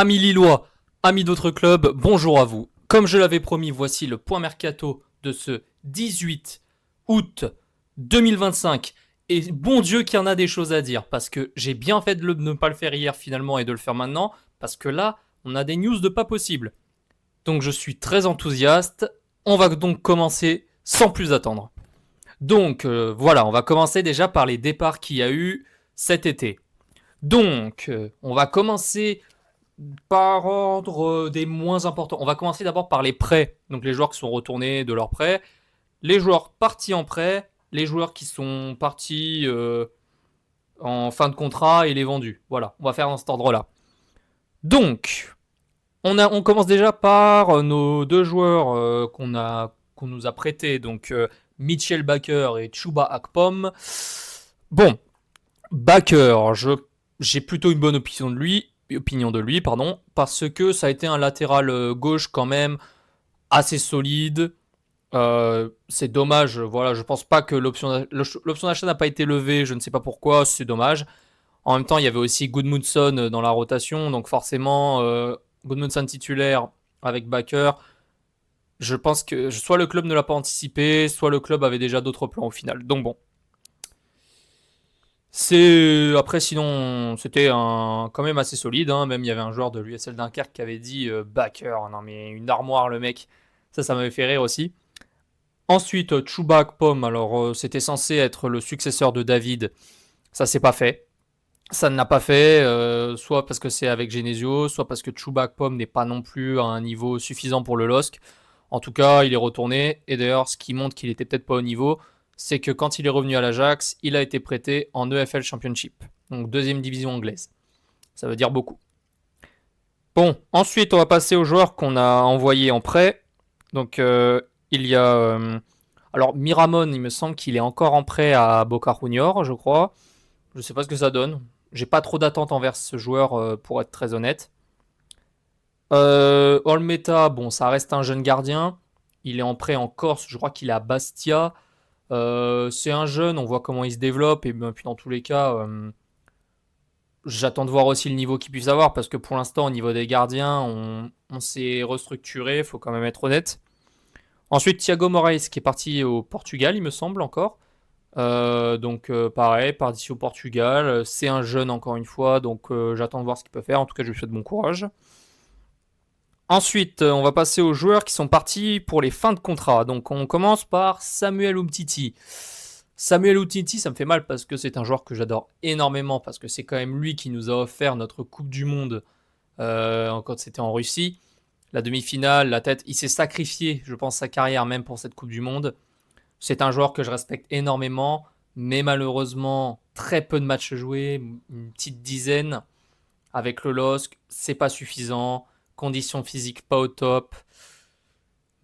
Amis lillois, amis d'autres clubs, bonjour à vous. Comme je l'avais promis, voici le point mercato de ce 18 août 2025. Et bon Dieu qu'il y en a des choses à dire, parce que j'ai bien fait de ne pas le faire hier finalement et de le faire maintenant, parce que là, on a des news de pas possible. Donc je suis très enthousiaste. On va donc commencer sans plus attendre. Donc voilà, on va commencer déjà par les départs qu'il y a eu cet été. Donc, on va commencer par ordre des moins importants. On va commencer d'abord par les prêts. Donc les joueurs qui sont retournés de leurs prêts, les joueurs partis en prêt, les joueurs qui sont partis en fin de contrat et les vendus. Voilà, on va faire dans cet ordre-là. Donc, on commence déjà par nos deux joueurs qu'on nous a prêtés. Donc Mitchell Baker et Chuba Akpom. Bon, Baker, j'ai plutôt une bonne opinion de lui, parce que ça a été un latéral gauche quand même assez solide. C'est dommage, voilà, je pense pas que l'option d'achat n'a pas été levée, je ne sais pas pourquoi, c'est dommage. En même temps, il y avait aussi Goodmundson dans la rotation, donc forcément, Goodmundson titulaire avec Baker, je pense que soit le club ne l'a pas anticipé, soit le club avait déjà d'autres plans au final. Donc bon, c'est après sinon c'était quand même assez solide, hein. Même il y avait un joueur de l'USL Dunkerque qui avait dit Backer, non mais une armoire le mec. Ça m'avait fait rire aussi. Ensuite Chuba Akpom, alors c'était censé être le successeur de David, ça s'est pas fait. Ça ne l'a pas fait, soit parce que c'est avec Genesio, soit parce que Chuba Akpom n'est pas non plus à un niveau suffisant pour le LOSC. En tout cas, il est retourné. Et d'ailleurs, ce qui montre qu'il était peut-être pas au niveau, c'est que quand il est revenu à l'Ajax, il a été prêté en EFL Championship, donc deuxième division anglaise. Ça veut dire beaucoup. Bon, ensuite, on va passer aux joueurs qu'on a envoyés en prêt. Donc, il y a... alors, Miramon, il me semble qu'il est encore en prêt à Boca Juniors, je crois. Je sais pas ce que ça donne. J'ai pas trop d'attente envers ce joueur, pour être très honnête. Olmeta, bon, ça reste un jeune gardien. Il est en prêt en Corse, je crois qu'il est à Bastia. C'est un jeune, on voit comment il se développe. Et puis dans tous les cas, j'attends de voir aussi le niveau qu'il puisse avoir. Parce que pour l'instant, au niveau des gardiens, on s'est restructuré, il faut quand même être honnête. Ensuite, Thiago Moraes qui est parti au Portugal, il me semble encore. Donc pareil, parti au Portugal. C'est un jeune encore une fois, donc j'attends de voir ce qu'il peut faire. En tout cas, je lui souhaite bon courage. Ensuite, on va passer aux joueurs qui sont partis pour les fins de contrat. Donc on commence par Samuel Umtiti. Samuel Umtiti, ça me fait mal parce que c'est un joueur que j'adore énormément, parce que c'est quand même lui qui nous a offert notre Coupe du Monde quand c'était en Russie. La demi-finale, la tête, il s'est sacrifié, je pense, sa carrière même pour cette Coupe du Monde. C'est un joueur que je respecte énormément, mais malheureusement, très peu de matchs joués, une petite dizaine. Avec le LOSC, c'est pas suffisant. Conditions physiques pas au top.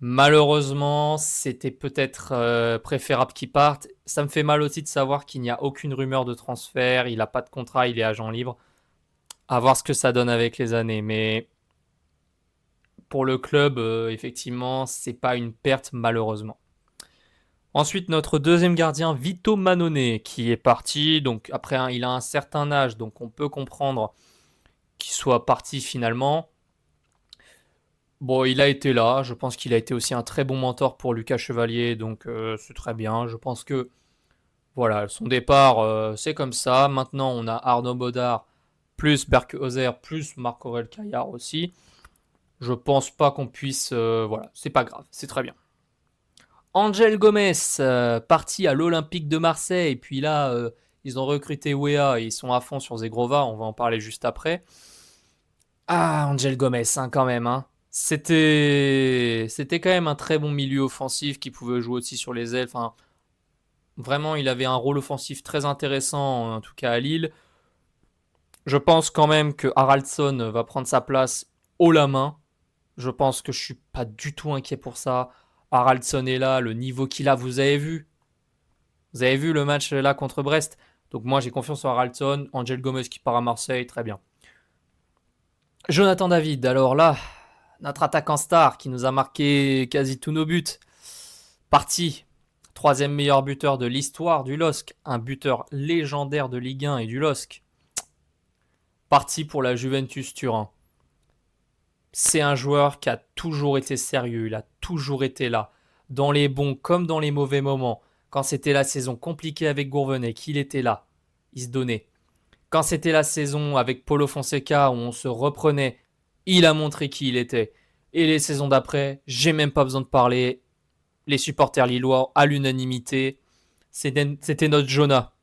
Malheureusement, c'était peut-être préférable qu'il parte. Ça me fait mal aussi de savoir qu'il n'y a aucune rumeur de transfert. Il n'a pas de contrat, il est agent libre. À voir ce que ça donne avec les années. Mais pour le club, effectivement, c'est pas une perte malheureusement. Ensuite, notre deuxième gardien, Vito Manone, qui est parti. Donc après, il a un certain âge, donc on peut comprendre qu'il soit parti finalement. Bon, il a été là. Je pense qu'il a été aussi un très bon mentor pour Lucas Chevalier, donc c'est très bien. Je pense que voilà, son départ, c'est comme ça. Maintenant, on a Arnaud Baudard, plus Berkhozer, plus Marc-Aurel Caillard aussi. Je pense pas qu'on puisse... voilà, c'est pas grave, c'est très bien. Angel Gomez, parti à l'Olympique de Marseille, et puis là, ils ont recruté Wea, et ils sont à fond sur Zegrova, on va en parler juste après. Ah, Angel Gomez, hein, quand même, hein. C'était quand même un très bon milieu offensif qui pouvait jouer aussi sur les ailes. Enfin, vraiment, il avait un rôle offensif très intéressant, en tout cas à Lille. Je pense quand même que Haraldsson va prendre sa place haut la main. Je pense que je suis pas du tout inquiet pour ça. Haraldsson est là, le niveau qu'il a, vous avez vu. Vous avez vu le match là contre Brest. Donc moi j'ai confiance en Haraldsson. Angel Gomez qui part à Marseille, très bien. Jonathan David, alors là, notre attaquant star qui nous a marqué quasi tous nos buts. Parti, troisième meilleur buteur de l'histoire du LOSC, un buteur légendaire de Ligue 1 et du LOSC. Parti pour la Juventus Turin. c'est un joueur qui a toujours été sérieux, il a toujours été là, dans les bons comme dans les mauvais moments. Quand c'était la saison compliquée avec Gourvenec, il était là, il se donnait. Quand c'était la saison avec Paulo Fonseca où on se reprenait, il a montré qui il était. Et les saisons d'après, j'ai même pas besoin de parler. Les supporters lillois, à l'unanimité, c'était notre Jonah.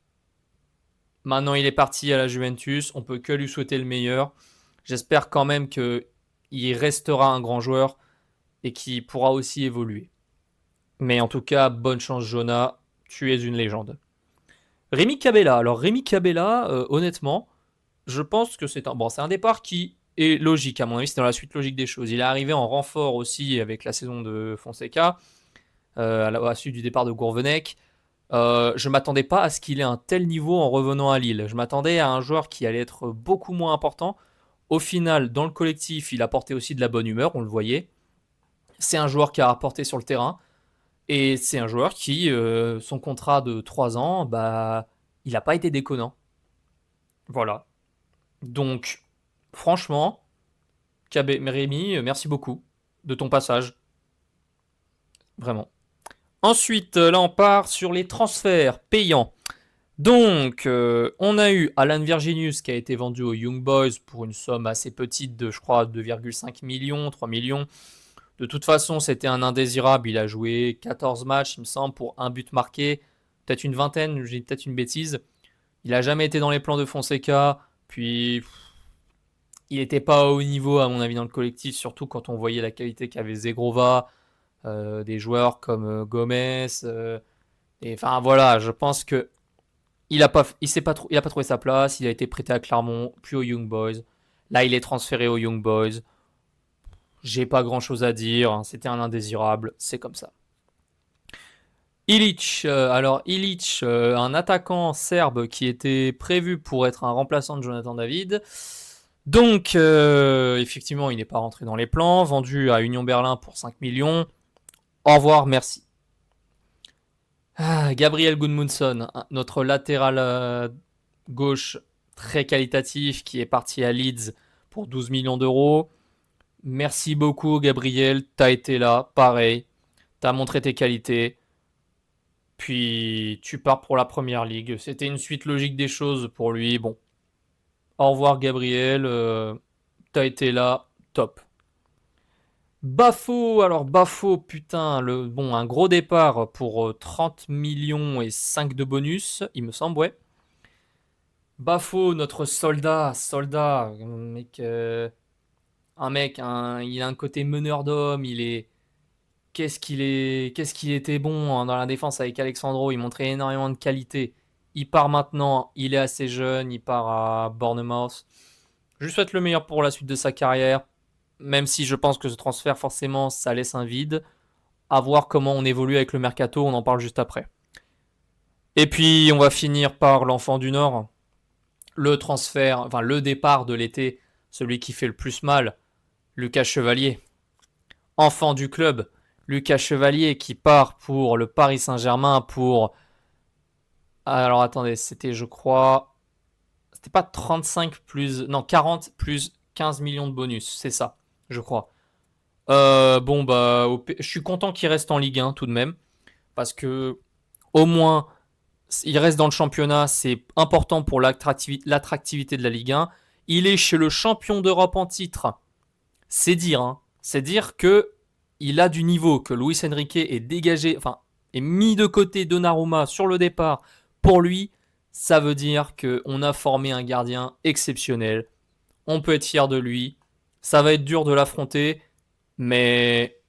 Maintenant, il est parti à la Juventus. On peut que lui souhaiter le meilleur. J'espère quand même qu'il restera un grand joueur et qu'il pourra aussi évoluer. Mais en tout cas, bonne chance, Jonah. Tu es une légende. Rémi Cabella. Alors, Rémi Cabella, honnêtement, je pense que c'est un départ qui est logique. À mon avis, c'est dans la suite logique des choses. Il est arrivé en renfort aussi avec la saison de Fonseca, à la suite du départ de Gourvenec. Je m'attendais pas à ce qu'il ait un tel niveau en revenant à Lille. Je m'attendais à un joueur qui allait être beaucoup moins important. Au final, dans le collectif, il apportait aussi de la bonne humeur, on le voyait. C'est un joueur qui a rapporté sur le terrain. Et c'est un joueur qui, son contrat de 3 ans, bah, il n'a pas été déconnant. Voilà. Donc, franchement, Rémi, merci beaucoup de ton passage. Vraiment. Ensuite, là, on part sur les transferts payants. Donc, on a eu Alan Virginius qui a été vendu aux Young Boys pour une somme assez petite de, je crois, 2,5 millions, 3 millions. De toute façon, c'était un indésirable. Il a joué 14 matchs, il me semble, pour un but marqué. Peut-être une vingtaine, j'ai peut-être une bêtise. Il n'a jamais été dans les plans de Fonseca. Puis, il n'était pas au haut niveau, à mon avis, dans le collectif, surtout quand on voyait la qualité qu'avait Zegrova, des joueurs comme Gomez. Et enfin, voilà, je pense que il a pas trouvé sa place. Il a été prêté à Clermont, puis aux Young Boys. Là, il est transféré aux Young Boys. J'ai pas grand chose à dire. Hein. C'était un indésirable. C'est comme ça. Ilic, un attaquant serbe qui était prévu pour être un remplaçant de Jonathan David. Donc, effectivement, il n'est pas rentré dans les plans. Vendu à Union Berlin pour 5 millions. Au revoir, merci. Gabriel Gudmundsson, notre latéral gauche très qualitatif qui est parti à Leeds pour 12 millions d'euros. Merci beaucoup, Gabriel. T'as été là, pareil. T'as montré tes qualités. Puis tu pars pour la première ligue. C'était une suite logique des choses pour lui. Bon, au revoir, Gabriel. T'as été là, top. Bafo, putain, un gros départ pour 30 millions et 5 de bonus, il me semble, ouais. Bafo, notre soldat, il a un côté meneur d'homme, qu'est-ce qu'il était bon hein, dans la défense avec Alexandro, il montrait énormément de qualité. Il part maintenant, il est assez jeune, il part à Bournemouth. Je lui souhaite le meilleur pour la suite de sa carrière, même si je pense que ce transfert, forcément, ça laisse un vide. À voir comment on évolue avec le mercato, on en parle juste après. Et puis, on va finir par l'enfant du Nord. Le départ de l'été, celui qui fait le plus mal, Lucas Chevalier. Enfant du club, Lucas Chevalier qui part pour le Paris Saint-Germain pour... Alors attendez, c'était je crois... C'était pas 35 plus... Non, 40 plus 15 millions de bonus, c'est ça, je crois. Je suis content qu'il reste en Ligue 1 tout de même. Parce que au moins, il reste dans le championnat, c'est important pour l'attractivité de la Ligue 1. Il est chez le champion d'Europe en titre. C'est dire, hein. C'est dire que il a du niveau, que Luis Enrique est dégagé, enfin, est mis de côté Donnarumma sur le départ. Pour lui, ça veut dire qu'on a formé un gardien exceptionnel. On peut être fier de lui. Ça va être dur de l'affronter, mais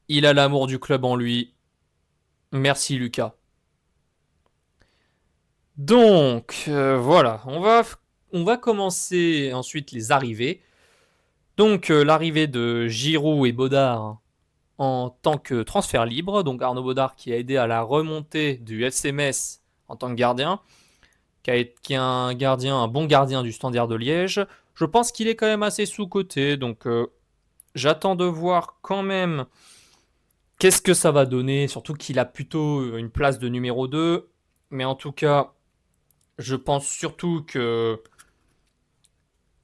il a l'amour du club en lui. Merci Lucas. Donc, voilà, on va commencer ensuite les arrivées. Donc, l'arrivée de Giroud et Baudard en tant que transfert libre. Donc, Arnaud Baudard qui a aidé à la remontée du FC Metz en tant que gardien, qui est un bon gardien du Standard de Liège. Je pense qu'il est quand même assez sous-coté, donc j'attends de voir quand même qu'est-ce que ça va donner, surtout qu'il a plutôt une place de numéro 2. Mais en tout cas, je pense surtout que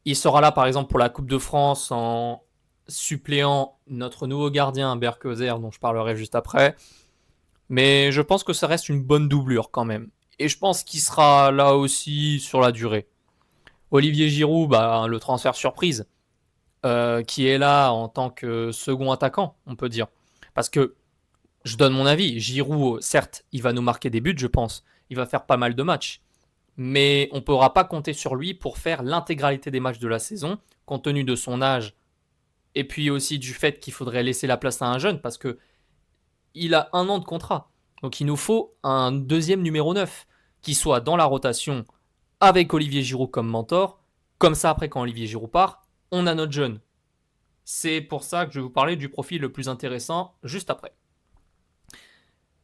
il sera là par exemple pour la Coupe de France suppléant notre nouveau gardien Berkozer, dont je parlerai juste après. Mais je pense que ça reste une bonne doublure quand même. Et je pense qu'il sera là aussi sur la durée. Olivier Giroud, bah, le transfert surprise, qui est là en tant que second attaquant, on peut dire. Parce que, je donne mon avis, Giroud, certes, il va nous marquer des buts, je pense. Il va faire pas mal de matchs. Mais on ne pourra pas compter sur lui pour faire l'intégralité des matchs de la saison, compte tenu de son âge, et puis aussi du fait qu'il faudrait laisser la place à un jeune, parce que il a 1 an de contrat. Donc il nous faut un deuxième numéro 9 qui soit dans la rotation avec Olivier Giroud comme mentor. Comme ça, après, quand Olivier Giroud part, on a notre jeune. C'est pour ça que je vais vous parler du profil le plus intéressant juste après.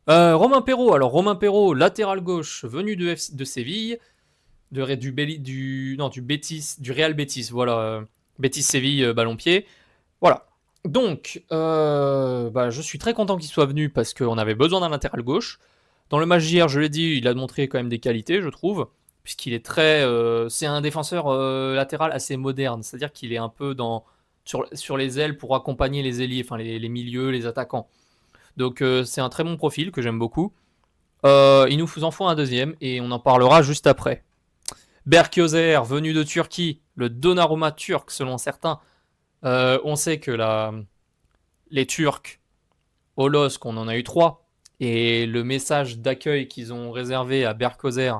Romain Perrault. Alors, Romain Perrault, latéral gauche, venu de Séville, du Real Betis, voilà. Betis Séville, ballon-pied. Voilà. Donc, je suis très content qu'il soit venu parce qu'on avait besoin d'un latéral gauche. Dans le match d'hier, je l'ai dit, il a montré quand même des qualités, je trouve, puisqu'il est c'est un défenseur latéral assez moderne, c'est-à-dire qu'il est un peu sur les ailes pour accompagner les ailiers, enfin les milieux, les attaquants. Donc c'est un très bon profil que j'aime beaucoup. Il nous en faut un deuxième et on en parlera juste après. Berkyozer, venu de Turquie, le Donnarumma turc selon certains. On sait que les Turcs, au LOSC, on en a eu 3. Et le message d'accueil qu'ils ont réservé à Berkyozer,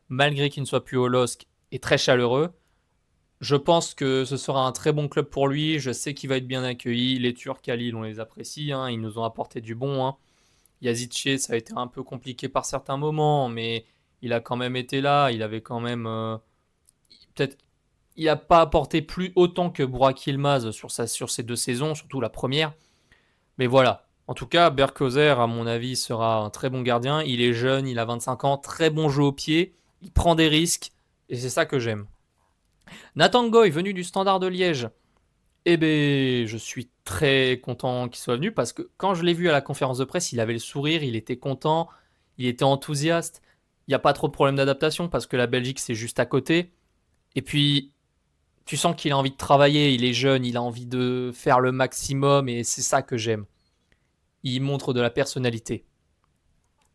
malgré qu'il ne soit plus au LOSC, est très chaleureux. Je pense que ce sera un très bon club pour lui. Je sais qu'il va être bien accueilli. Les Turcs à Lille, on les apprécie. Hein. Ils nous ont apporté du bon. Hein. Yazice, ça a été un peu compliqué par certains moments, mais il a quand même été là. Il avait quand même... peut-être... Il n'a pas apporté plus autant que Burak Yilmaz sur ces 2 saisons, surtout la première. Mais voilà. En tout cas, Berkyozer, à mon avis, sera un très bon gardien. Il est jeune, il a 25 ans, très bon jeu au pied. Il prend des risques. Et c'est ça que j'aime. Nathan Goy, venu du Standard de Liège. Eh ben, je suis très content qu'il soit venu parce que quand je l'ai vu à la conférence de presse, il avait le sourire, il était content, il était enthousiaste. Il n'y a pas trop de problème d'adaptation parce que la Belgique, c'est juste à côté. Et puis, tu sens qu'il a envie de travailler, il est jeune, il a envie de faire le maximum et c'est ça que j'aime. Il montre de la personnalité.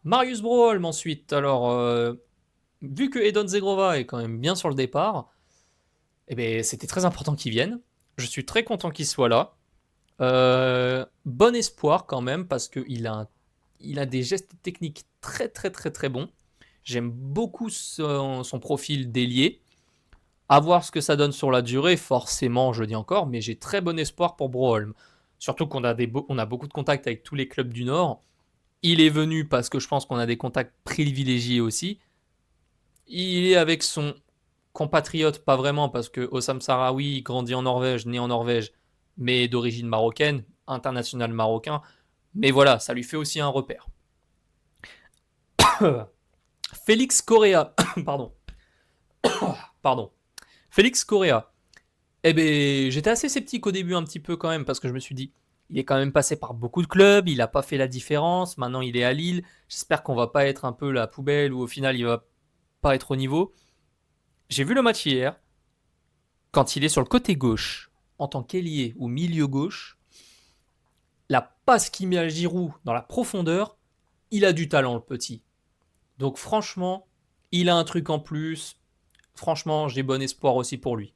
Marius Broholm ensuite. Alors, vu que Edon Zegrova est quand même bien sur le départ, eh ben, c'était très important qu'il vienne. Je suis très content qu'il soit là. Bon espoir quand même parce qu'il il a des gestes techniques très très très très bons. J'aime beaucoup son profil d'ailier. À voir ce que ça donne sur la durée, forcément, je dis encore, mais j'ai très bon espoir pour Broholm. Surtout qu'on a, on a beaucoup de contacts avec tous les clubs du Nord. Il est venu parce que je pense qu'on a des contacts privilégiés aussi. Il est avec son compatriote, pas vraiment, parce que Osam Sarawi grandit en Norvège, né en Norvège, mais d'origine marocaine, international marocain. Mais voilà, ça lui fait aussi un repère. Félix Correa, pardon. Pardon. Félix Correa. Eh ben, j'étais assez sceptique au début un petit peu quand même, parce que je me suis dit, il est quand même passé par beaucoup de clubs, il n'a pas fait la différence, maintenant il est à Lille, j'espère qu'on va pas être un peu la poubelle ou au final il va pas être au niveau. J'ai vu le match hier, quand il est sur le côté gauche, en tant qu'ailier ou milieu gauche, la passe qu'il met à Giroud dans la profondeur, il a du talent le petit. Donc franchement, il a un truc en plus. Franchement, j'ai bon espoir aussi pour lui.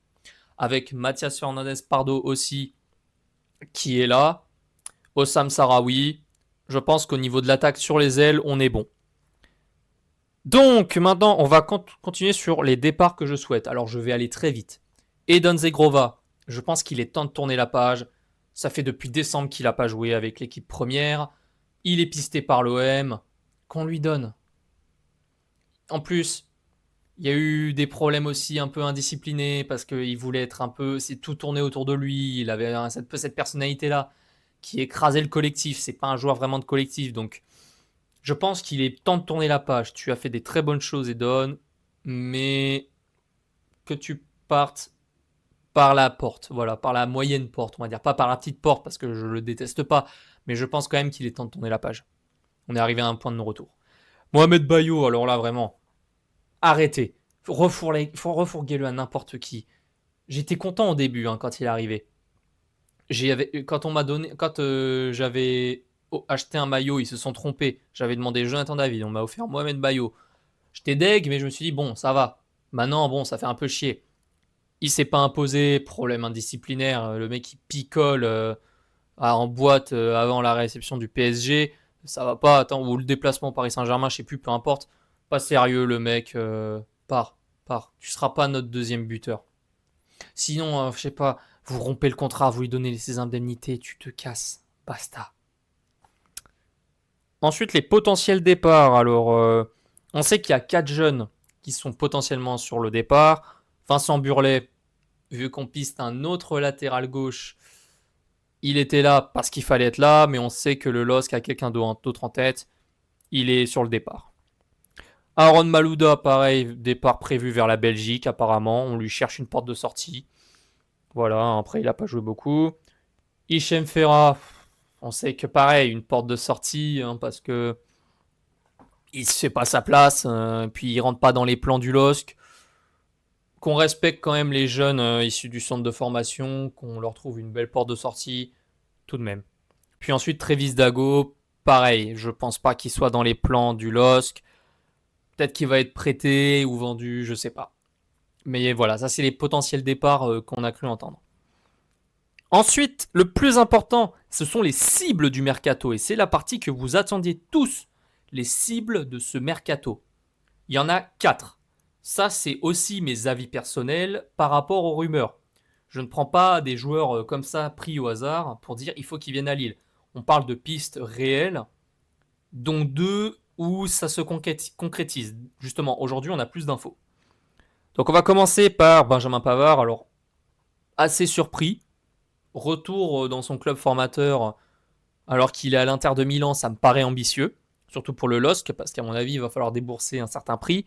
Avec Mathias Fernandez Pardo aussi, qui est là. Osam Sarawi. Je pense qu'au niveau de l'attaque sur les ailes, on est bon. Donc maintenant, on va continuer sur les départs que je souhaite. Alors je vais aller très vite. Edon Zegrova, je pense qu'il est temps de tourner la page. Ça fait depuis décembre qu'il n'a pas joué avec l'équipe première. Il est pisté par l'OM. Qu'on lui donne. En plus, il y a eu des problèmes aussi un peu indisciplinés parce qu'il voulait être un peu... C'est tout tourné autour de lui. Il avait cette personnalité-là qui écrasait le collectif. C'est pas un joueur vraiment de collectif. Donc, je pense qu'il est temps de tourner la page. Tu as fait des très bonnes choses, Edon. Mais que tu partes par la porte, voilà, par la moyenne porte, on va dire, pas par la petite porte parce que je le déteste pas, mais je pense quand même qu'il est temps de tourner la page. On est arrivé à un point de non-retour. Mohamed Bayo, alors là vraiment, arrêtez, faut refourguer-le à n'importe qui. J'étais content au début quand il est arrivé. Quand on m'a donné, quand j'avais acheté un maillot, ils se sont trompés. J'avais demandé Jonathan David, on m'a offert Mohamed Bayo. J'étais deg, mais je me suis dit bon, ça va. Maintenant, bon, ça fait un peu chier. Il s'est pas imposé, problème indisciplinaire. Le mec il picole en boîte avant la réception du PSG, ça va pas. Attends, ou le déplacement Paris Saint-Germain, je sais plus, peu importe. Pas sérieux, le mec. Pars, pars. Tu seras pas notre deuxième buteur. Sinon, je sais pas, vous rompez le contrat, vous lui donnez ses indemnités, tu te casses. Basta. Ensuite, les potentiels départs. Alors, on sait qu'il y a 4 jeunes qui sont potentiellement sur le départ. Vincent Burlet, vu qu'on piste un autre latéral gauche, il était là parce qu'il fallait être là, mais on sait que le LOSC a quelqu'un d'autre en tête. Il est sur le départ. Aaron Malouda, pareil, départ prévu vers la Belgique apparemment. On lui cherche une porte de sortie. Voilà, après il n'a pas joué beaucoup. Hichem Ferra, on sait que pareil, une porte de sortie, hein, parce que il se fait pas sa place, puis il rentre pas dans les plans du LOSC. Qu'on respecte quand même les jeunes issus du centre de formation, qu'on leur trouve une belle porte de sortie, tout de même. Puis ensuite, Trévis Dago, pareil, je pense pas qu'il soit dans les plans du LOSC. Peut-être qu'il va être prêté ou vendu, je sais pas. Mais voilà, ça c'est les potentiels départs qu'on a cru entendre. Ensuite, le plus important, ce sont les cibles du mercato. Et c'est la partie que vous attendiez tous, les cibles de ce mercato. Il y en a 4. Ça, c'est aussi mes avis personnels par rapport aux rumeurs. Je ne prends pas des joueurs comme ça pris au hasard pour dire il faut qu'ils viennent à Lille. On parle de pistes réelles, dont 2 où ça se concrétise. Justement, aujourd'hui, on a plus d'infos. Donc on va commencer par Benjamin Pavard. Alors, assez surpris. Retour dans son club formateur alors qu'il est à l'Inter de Milan, ça me paraît ambitieux. Surtout pour le LOSC, parce qu'à mon avis, il va falloir débourser un certain prix.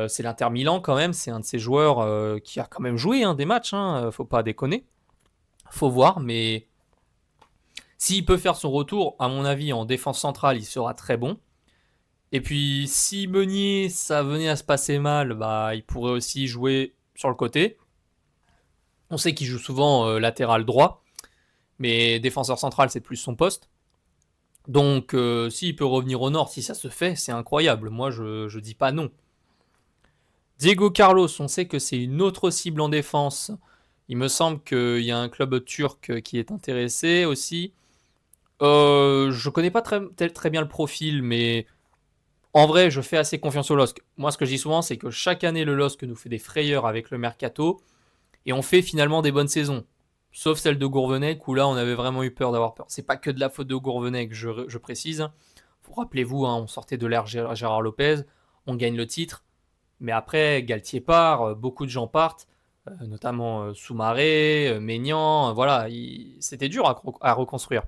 C'est l'Inter Milan quand même, c'est un de ces joueurs qui a quand même joué des matchs, faut pas déconner. Faut voir, mais s'il peut faire son retour, à mon avis, en défense centrale, il sera très bon. Et puis, si Meunier, ça venait à se passer mal, bah, il pourrait aussi jouer sur le côté. On sait qu'il joue souvent latéral droit, mais défenseur central, c'est plus son poste. Donc, s'il peut revenir au nord, si ça se fait, c'est incroyable. Moi, je dis pas non. Diego Carlos, on sait que c'est une autre cible en défense. Il me semble qu'il y a un club turc qui est intéressé aussi. Je connais pas très bien le profil, mais en vrai, je fais assez confiance au LOSC. Moi, ce que je dis souvent, c'est que chaque année, le LOSC nous fait des frayeurs avec le mercato et on fait finalement des bonnes saisons. Sauf celle de Gourvenec où là, on avait vraiment eu peur d'avoir peur. C'est pas que de la faute de Gourvenec, je précise. Rappelez-vous, on sortait de l'ère Gérard Lopez, on gagne le titre. Mais après, Galtier part, beaucoup de gens partent, notamment Soumaré, Maignan, voilà, c'était dur à reconstruire.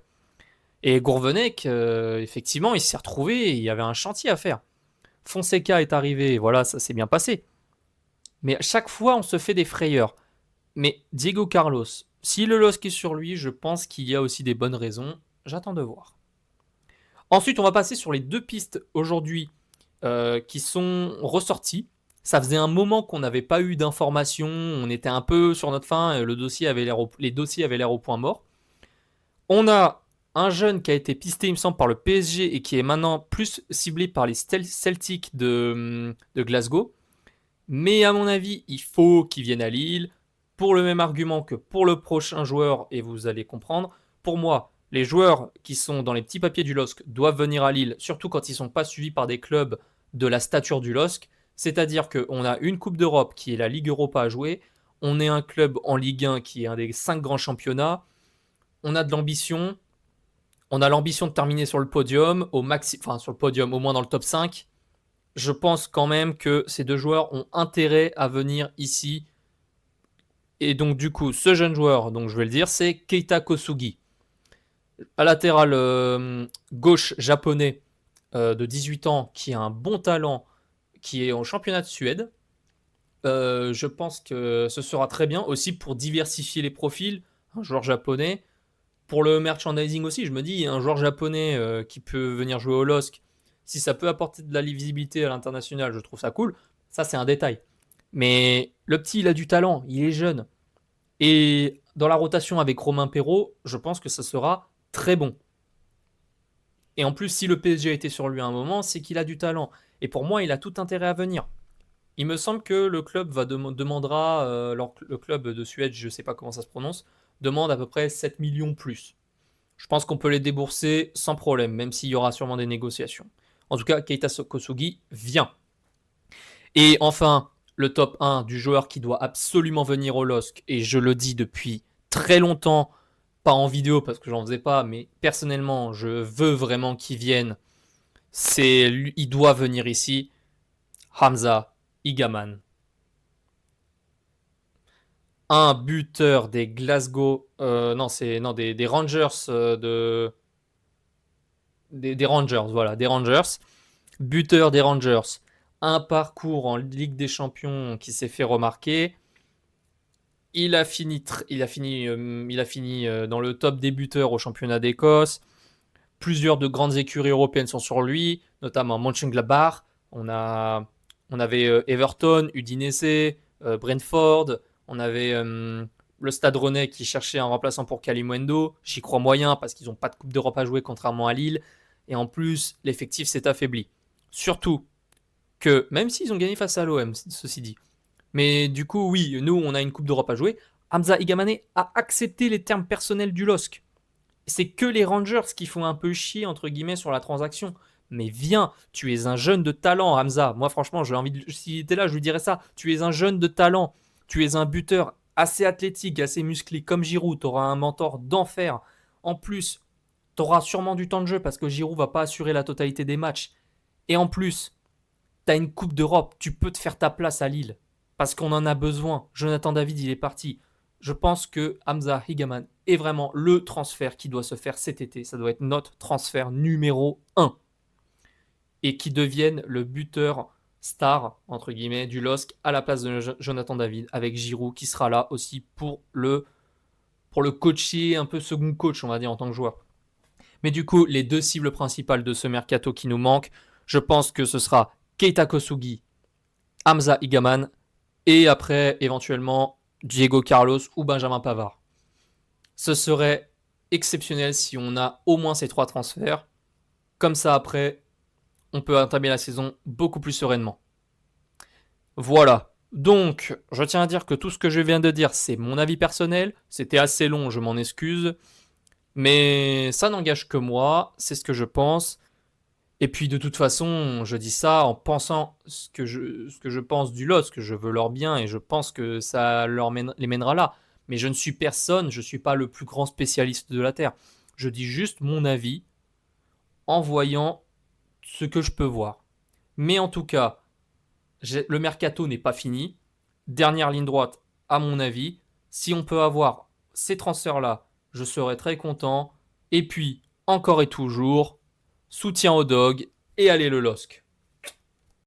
Et Gourvenec, effectivement, il s'est retrouvé, il y avait un chantier à faire. Fonseca est arrivé, voilà, ça s'est bien passé. Mais à chaque fois, on se fait des frayeurs. Mais Diego Carlos, si le LOSC est sur lui, je pense qu'il y a aussi des bonnes raisons. J'attends de voir. Ensuite, on va passer sur les 2 pistes aujourd'hui qui sont ressorties. Ça faisait un moment qu'on n'avait pas eu d'informations, on était un peu sur notre fin, les dossiers avaient l'air au point mort. On a un jeune qui a été pisté, il me semble, par le PSG et qui est maintenant plus ciblé par les Celtics de Glasgow. Mais à mon avis, il faut qu'il vienne à Lille, pour le même argument que pour le prochain joueur, et vous allez comprendre. Pour moi, les joueurs qui sont dans les petits papiers du LOSC doivent venir à Lille, surtout quand ils ne sont pas suivis par des clubs de la stature du LOSC. C'est-à-dire qu'on a une Coupe d'Europe qui est la Ligue Europa à jouer, on est un club en Ligue 1 qui est un des 5 grands championnats, on a de l'ambition, on a l'ambition de terminer sur le podium, sur le podium, au moins dans le top 5. Je pense quand même que ces 2 joueurs ont intérêt à venir ici. Et donc du coup, ce jeune joueur, donc je vais le dire, c'est Keita Kosugi. À latéral gauche japonais de 18 ans qui a un bon talent, qui est au championnat de Suède. Je pense que ce sera très bien aussi pour diversifier les profils. Un joueur japonais. Pour le merchandising aussi, je me dis, un joueur japonais qui peut venir jouer au LOSC, si ça peut apporter de la visibilité à l'international, je trouve ça cool. Ça, c'est un détail. Mais le petit, il a du talent, il est jeune. Et dans la rotation avec Romain Perrault, je pense que ça sera très bon. Et en plus, si le PSG a été sur lui à un moment, c'est qu'il a du talent. Et pour moi, il a tout intérêt à venir. Il me semble que le club demandera, le club de Suède, je ne sais pas comment ça se prononce, demande à peu près 7 millions plus. Je pense qu'on peut les débourser sans problème, même s'il y aura sûrement des négociations. En tout cas, Keita Kosugi vient. Et enfin, le top 1 du joueur qui doit absolument venir au LOSC, et je le dis depuis très longtemps, pas en vidéo parce que j'en faisais pas, mais personnellement, je veux vraiment qu'il vienne. Il doit venir ici. Hamza Igaman. Un buteur des Glasgow, des Rangers des Rangers, voilà, des Rangers. Buteur des Rangers. Un parcours en Ligue des Champions qui s'est fait remarquer. Il a fini dans le top des buteurs au championnat d'Écosse. Plusieurs de grandes écuries européennes sont sur lui, notamment Mönchengladbach. On avait Everton, Udinese, Brentford. On avait le Stade Rennais qui cherchait un remplaçant pour Kalimundo. J'y crois moyen parce qu'ils n'ont pas de Coupe d'Europe à jouer contrairement à Lille. Et en plus, l'effectif s'est affaibli. Surtout que, même s'ils ont gagné face à l'OM, ceci dit. Mais du coup, oui, nous, on a une Coupe d'Europe à jouer. Hamza Igamane a accepté les termes personnels du LOSC. C'est que les Rangers qui font un peu chier, entre guillemets, sur la transaction. Mais viens, tu es un jeune de talent, Hamza. Moi, franchement, j'ai envie de... s'il était là, je lui dirais ça. Tu es un jeune de talent. Tu es un buteur assez athlétique, assez musclé, comme Giroud. Tu auras un mentor d'enfer. En plus, tu auras sûrement du temps de jeu parce que Giroud va pas assurer la totalité des matchs. Et en plus, tu as une Coupe d'Europe. Tu peux te faire ta place à Lille. Parce qu'on en a besoin. Jonathan David, il est parti. Je pense que Hamza Higaman est vraiment le transfert qui doit se faire cet été. Ça doit être notre transfert numéro 1. Et qui devienne le buteur star, entre guillemets, du LOSC à la place de Jonathan David, avec Giroud qui sera là aussi pour le coacher, un peu second coach, on va dire, en tant que joueur. Mais du coup, les deux cibles principales de ce mercato qui nous manquent, je pense que ce sera Keita Kosugi, Hamza Higaman, et après, éventuellement, Diego Carlos ou Benjamin Pavard. Ce serait exceptionnel si on a au moins ces 3 transferts. Comme ça, après, on peut entamer la saison beaucoup plus sereinement. Voilà. Donc, je tiens à dire que tout ce que je viens de dire, c'est mon avis personnel. C'était assez long, je m'en excuse. Mais ça n'engage que moi, c'est ce que je pense. Et puis de toute façon, je dis ça en pensant ce que je pense du LOSC, que je veux leur bien et je pense que ça les mènera là. Mais je ne suis personne, je ne suis pas le plus grand spécialiste de la Terre. Je dis juste mon avis en voyant ce que je peux voir. Mais en tout cas, le mercato n'est pas fini. Dernière ligne droite, à mon avis. Si on peut avoir ces transferts-là, je serai très content. Et puis, encore et toujours, soutien au dog et allez le LOSC.